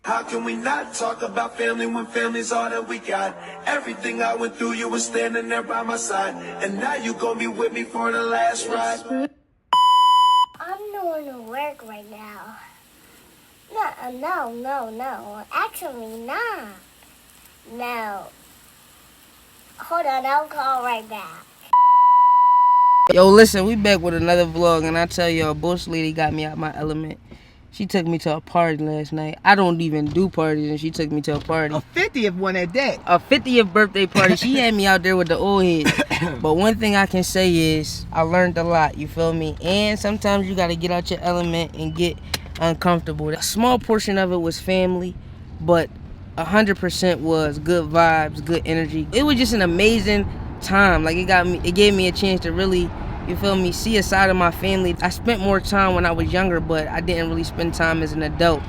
How can we not talk about family when family's all that we got? Everything I went through, you were standing there by my side. And now you gonna be with me for the last ride. I'm doing work right now. No. Actually, not. No. Hold on, I'll call right back. Yo, listen, we back with another vlog, and I tell y'all, Bush Lady got me out my element. She took me to a party last night. I don't even do parties, and she took me to a party. A 50th one at that. A 50th birthday party. She had me out there with the old heads. But one thing I can say is I learned a lot, you feel me? And sometimes you got to get out your element and get uncomfortable. A small portion of it was family, but 100% was good vibes, good energy. It was just an amazing time. Like, it gave me a chance to really, you feel me, see a side of my family. I spent more time when I was younger, but I didn't really spend time as an adult.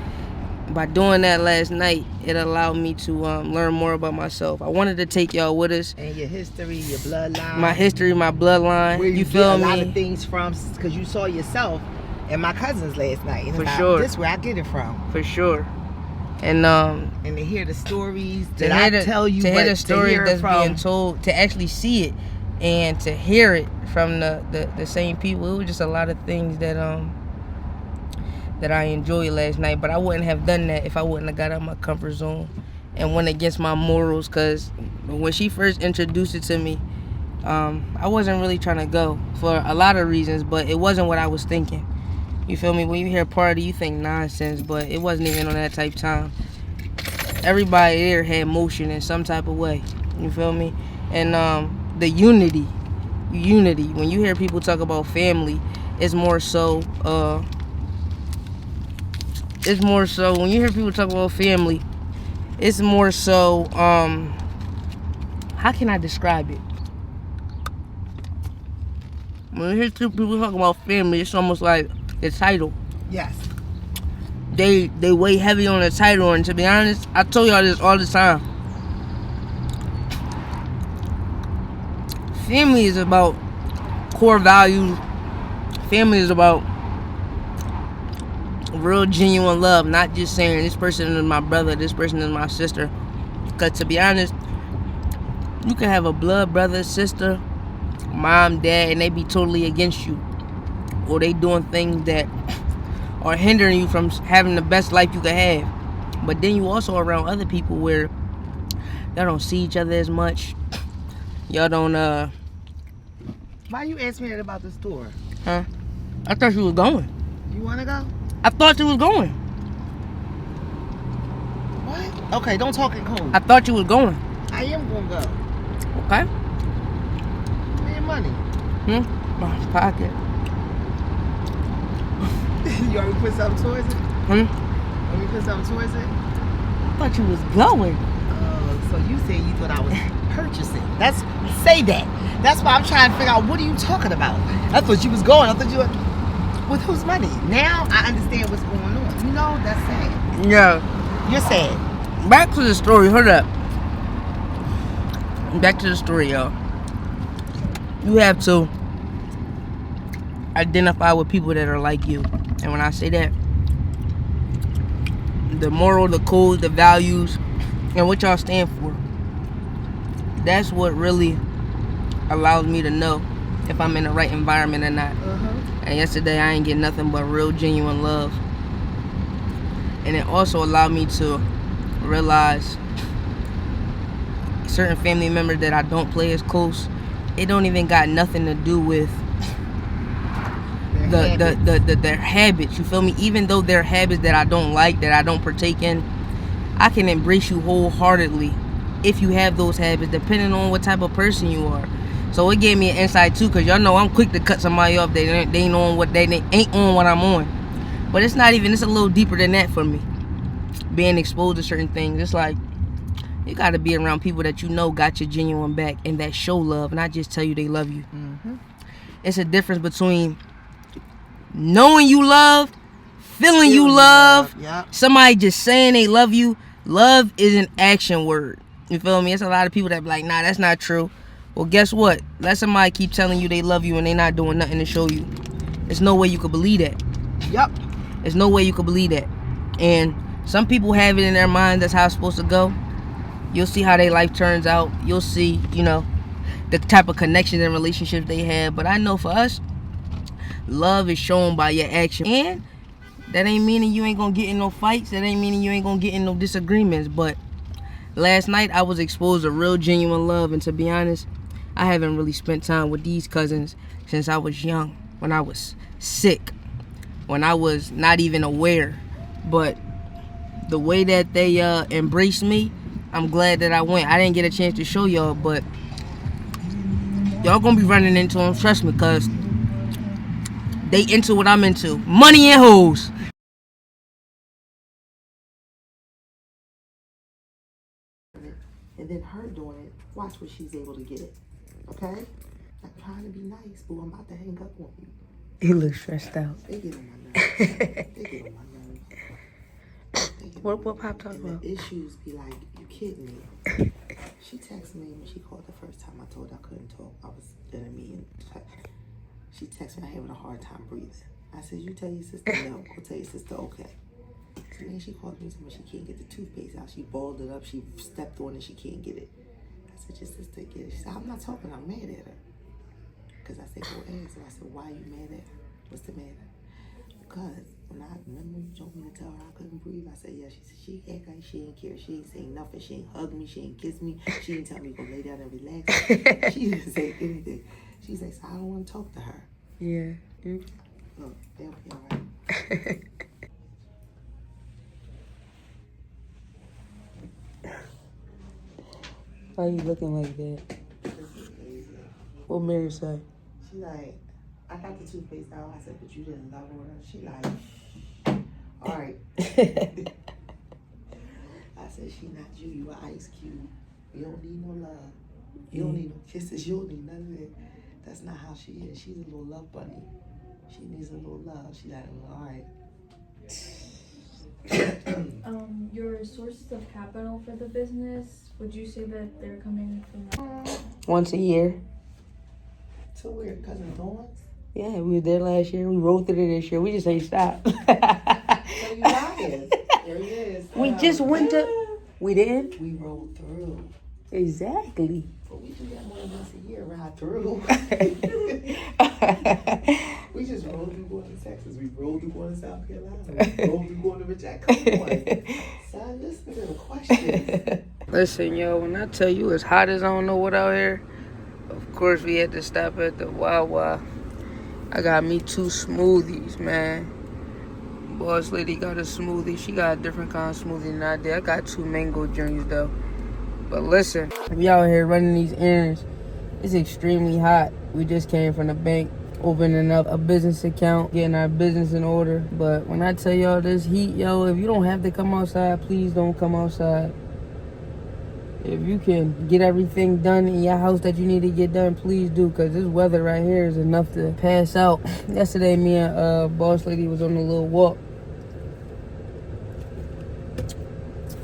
By doing that last night, it allowed me to learn more about myself. I wanted to take y'all with us. And your history, your bloodline. My history, my bloodline. Where you feel get a me? lot of things from, because you saw yourself and my cousins last night. And For it's like, sure. This is where I get it from. For sure. And to hear the stories that I tell you, to hear but the story to hear that's from, being told, to actually see it, and to hear it from the same people, it was just a lot of things that I enjoyed last night. But I wouldn't have done that if I wouldn't have got out of my comfort zone and went against my morals. Cause when she first introduced it to me, I wasn't really trying to go for a lot of reasons, but it wasn't what I was thinking. You feel me? When you hear party, you think nonsense, but it wasn't even on that type of time. Everybody there had motion in some type of way. You feel me? And the unity. When you hear people talk about family, it's more so. When you hear people talk about family, it's more so. How can I describe it? When you hear people talk about family, it's almost like the title. Yes. They weigh heavy on the title, and to be honest, I tell y'all this all the time. Family is about core values. Family is about real genuine love, not just saying this person is my brother, this person is my sister. Because to be honest, you can have a blood brother, sister, mom, dad, and they be totally against you, or they doing things that are hindering you from having the best life you could have. But then you also around other people where y'all don't see each other as much. Y'all don't Why you asked me that about the store? Huh? I thought you was going. You want to go? I thought you was going. What? Okay, don't talk in code. I thought you was going. I am going to go. Okay? Where your money? My pocket. You already put something towards it? Want me to put something towards it? I thought you was going. Oh, so you said you thought I was purchasing. Say that. That's why I'm trying to figure out, what are you talking about? I thought you was going. I thought you were... With whose money? Now I understand what's going on. You know, that's sad. Yeah. You're sad. Back to the story. Hold up. Back to the story, y'all. You have to identify with people that are like you. And when I say that, the moral, the code, the values, and what y'all stand for, that's what really allows me to know if I'm in the right environment or not. And yesterday I ain't get nothing but real genuine love. And it also allowed me to realize certain family members that I don't play as close, it don't even got nothing to do with their habits. You feel me? Even though they're habits that I don't like, that I don't partake in, I can embrace you wholeheartedly if you have those habits, depending on what type of person you are. So it gave me an insight too, because y'all know I'm quick to cut somebody off. They ain't on what I'm on. But it's not even, it's a little deeper than that for me. Being exposed to certain things, it's like you got to be around people that you know got your genuine back and that show love, not just tell you they love you. It's a difference between knowing you love, feeling you love, somebody just saying they love you. Love is an action word. You feel me? It's a lot of people that be like, nah, that's not true. Well, guess what? Let somebody keep telling you they love you and they not doing nothing to show you. There's no way you could believe that. Yep. There's no way you could believe that. And Some people have it in their mind that's how it's supposed to go. You'll see how their life turns out. You'll see, the type of connections and relationships they have. But I know for us, love is shown by your action. And that ain't meaning you ain't gonna get in no fights. That ain't meaning you ain't gonna get in no disagreements. But last night, I was exposed to real, genuine love. And to be honest, I haven't really spent time with these cousins since I was young. When I was sick. When I was not even aware. But the way that they embraced me, I'm glad that I went. I didn't get a chance to show y'all, but y'all gonna be running into them. Trust me, because they into what I'm into. Money and hoes. And then her doing it, watch what she's able to get it. Okay? I'm trying to be nice, but I'm about to hang up on you. He looks stressed out. They get on my nerves. They get on my nerves. What Pop talking about? The issues be like, you kidding me? She texted me when she called the first time. I told her I couldn't talk. I was in a meeting. She texted me, I'm having a hard time breathing. I said, you tell your sister no. Go tell your sister okay. So then she called me and said, she can't get the toothpaste out. She balled it up. She stepped on it. She can't get it. I said, your sister get it. She said, I'm not talking. I'm mad at her. Because I said, go ask her. I said, why are you mad at her? What's the matter? Because when I remember you told me to tell her I couldn't breathe, I said, yeah. She said, she act like she ain't care. She ain't say nothing. She ain't hug me. She ain't kiss me. She ain't tell me to go lay down and relax. She didn't say anything. She said, so I don't want to talk to her. Yeah. Look, they'll be all right. Why you looking like that? What Mary say? She like, I got the toothpaste out. I said, but you didn't love her. She like, all right. I said, she not you. You an ice cube. You don't need no love. You don't need no kisses. You don't need none of that. That's not how she is. She's a little love bunny. She needs a little love. She like, all right. Your sources of capital for the business, would you say that they're coming from Once a year. So weird, cousin Dawn's. Yeah, we were there last year. We rode through it this year. We just ain't stopped. So you lying. There he is. We just went to... We didn't? We rode through. Exactly. But we do that more than once a year, ride through. We just rolled through going to Texas. We rolled through going to South Carolina. We rolled through going to Virginia. Come on. Son, listen to the questions. Listen, yo, when I tell you it's hot as I don't know what out here, of course we had to stop at the Wawa. I got me 2 smoothies, man. Boss lady got a smoothie. She got a different kind of smoothie than I did. I got 2 mango drinks, though. But listen, we out here running these errands. It's extremely hot. We just came from the bank, opening up a business account, getting our business in order. But when I tell y'all this heat, yo, if you don't have to come outside, please don't come outside. If you can get everything done in your house that you need to get done, please do, because this weather right here is enough to pass out. Yesterday, me and boss lady was on a little walk.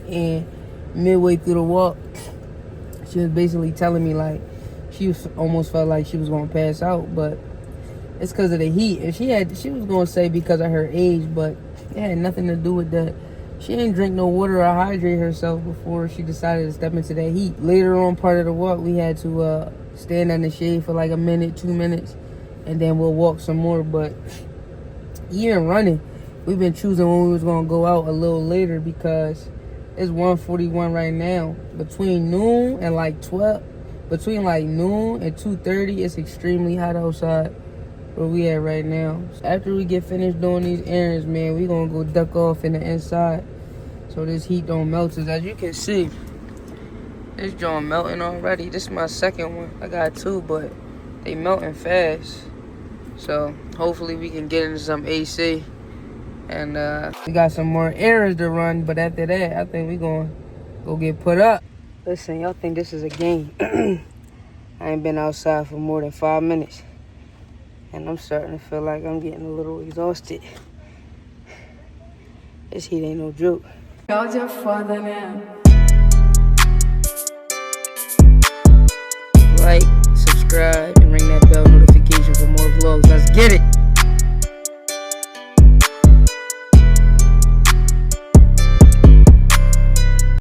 And midway through the walk, she was basically telling me, like, almost felt like she was going to pass out, but it's because of the heat. And she was going to say because of her age, but it had nothing to do with that. She didn't drink no water or hydrate herself before she decided to step into that heat. Later on part of the walk, we had to stand in the shade for like a minute, 2 minutes, and then we'll walk some more. But even running, we've been choosing when we was going to go out a little later because it's 1:41 right now. Between noon and like 12, between like noon and 2:30, it's extremely hot outside where we at right now. So after we get finished doing these errands, man, we gonna go duck off in the inside so this heat don't melt us. As you can see, this joint melting already. This is my second one. I got 2, but they melting fast. So hopefully we can get into some AC. And we got some more errands to run, but after that, I think we gonna go get put up. Listen, y'all think this is a game. I ain't been outside for more than 5 minutes. And I'm starting to feel like I'm getting a little exhausted. This heat ain't no joke. Y'all just further now. Like, subscribe, and ring that bell notification for more vlogs. Let's get it!